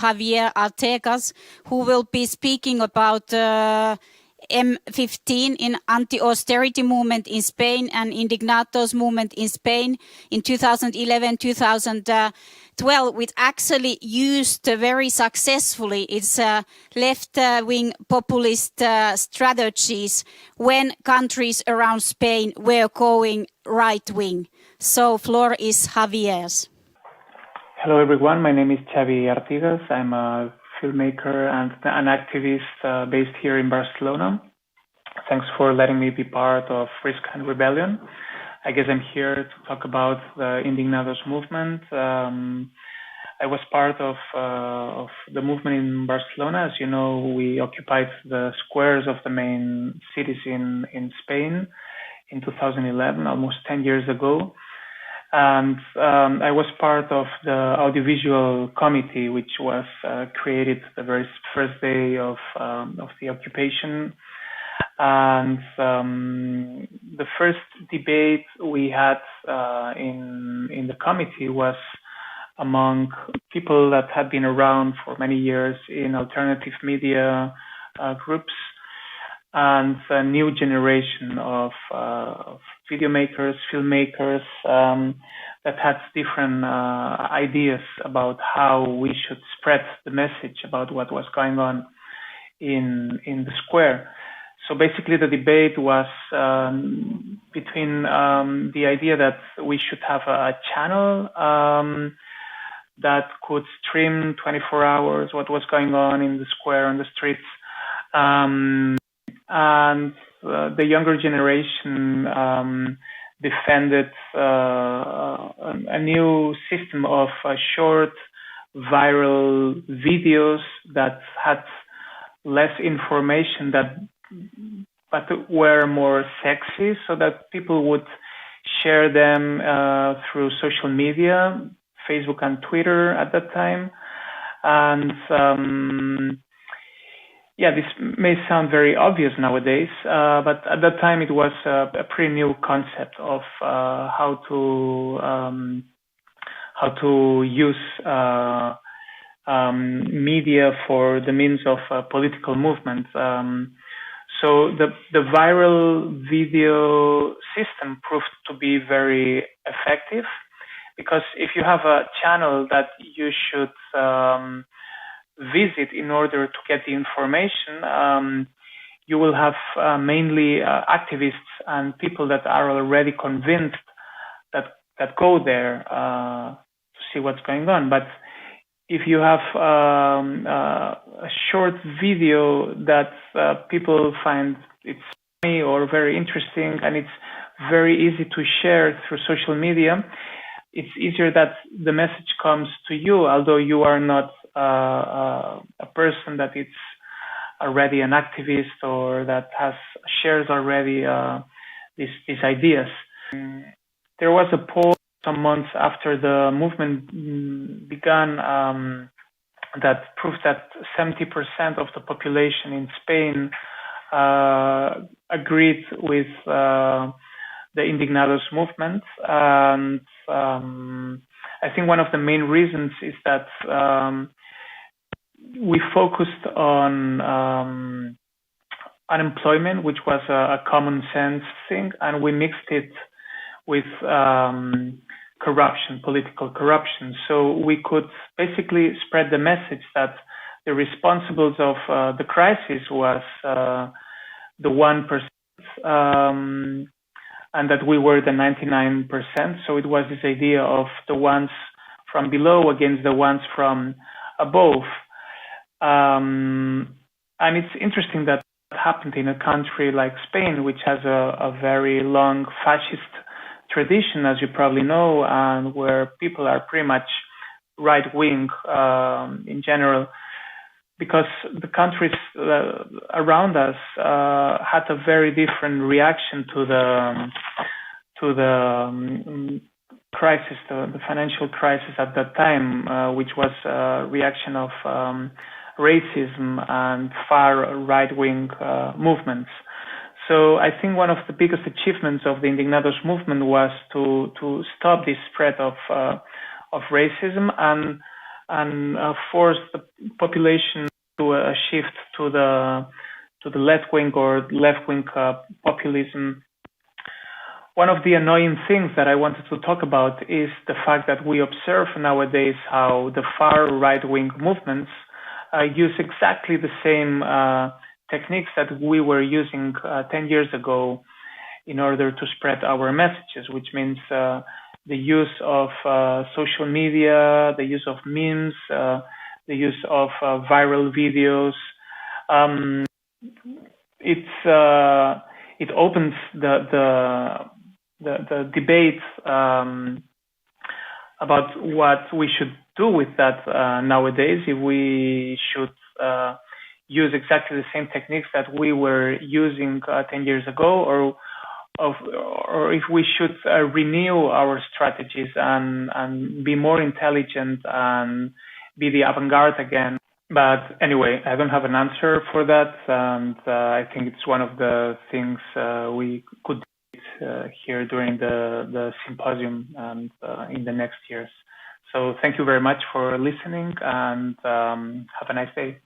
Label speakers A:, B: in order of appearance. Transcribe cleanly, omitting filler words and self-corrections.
A: Xavier Artigas, who will be speaking about M15 in anti-austerity movement in Spain and Indignados movement in Spain in 2011-2012, which actually used very successfully its left-wing populist strategies when countries around Spain were going right-wing. So floor is Javier's.
B: Hello everyone, my name is Xavier Artigas. I'm a filmmaker and an activist based here in Barcelona. Thanks for letting me be part of Risk and Rebellion. I guess I'm here to talk about the Indignados movement. I was part of the movement in Barcelona. As you know, we occupied the squares of the main cities in Spain in 2011, almost 10 years ago. And I was part of the audiovisual committee, which was created the very first day of the occupation. And the first debate we had in the committee was among people that had been around for many years in alternative media groups, and a new generation of video makers, filmmakers that had different ideas about how we should spread the message about what was going on in the square. So basically the debate was between the idea that we should have a channel that could stream 24 hours what was going on in the square, on the streets, and the younger generation defended a new system of short viral videos that had less information but were more sexy, so that people would share them through social media, Facebook and Twitter at that time. And yeah, this may sound very obvious nowadays, but at that time it was a pretty new concept of how to use media for the means of political movement. So the viral video system proved to be very effective, because if you have a channel that you should visit in order to get the information, you will have mainly activists and people that are already convinced that go there to see what's going on. But if you have a short video that people find it's funny or very interesting, and it's very easy to share through social media, it's easier that the message comes to you, although you are not a person that is already an activist or that shares already these ideas. There was a poll some months after the movement began that proved that 70% of the population in Spain agreed with the Indignados movement. And I think one of the main reasons is that we focused on unemployment, which was a common sense thing, and we mixed it with corruption, political corruption. So we could basically spread the message that the responsibles of the crisis was the 1%, and that we were the 99%. So it was this idea of the ones from below against the ones from above. And it's interesting that happened in a country like Spain, which has a very long fascist tradition, as you probably know, and where people are pretty much right-wing in general, because the countries around us had a very different reaction to the crisis, the financial crisis at that time, which was a reaction of racism and far right-wing movements. So I think one of the biggest achievements of the Indignados movement was to stop this spread of racism and and force the population to a shift to the left wing or left wing populism. One of the annoying things that I wanted to talk about is the fact that we observe nowadays how the far right wing movements use exactly the same techniques that we were using 10 years ago in order to spread our messages, which means the use of social media, the use of memes, the use of viral videos. It opens the debate about what we should do with that nowadays, if we should use exactly the same techniques that we were using 10 years ago, or if we should renew our strategies and be more intelligent and be the avant-garde again. But anyway, I don't have an answer for that, and I think it's one of the things we could here during the symposium and in the next years. So thank you very much for listening, and have a nice day.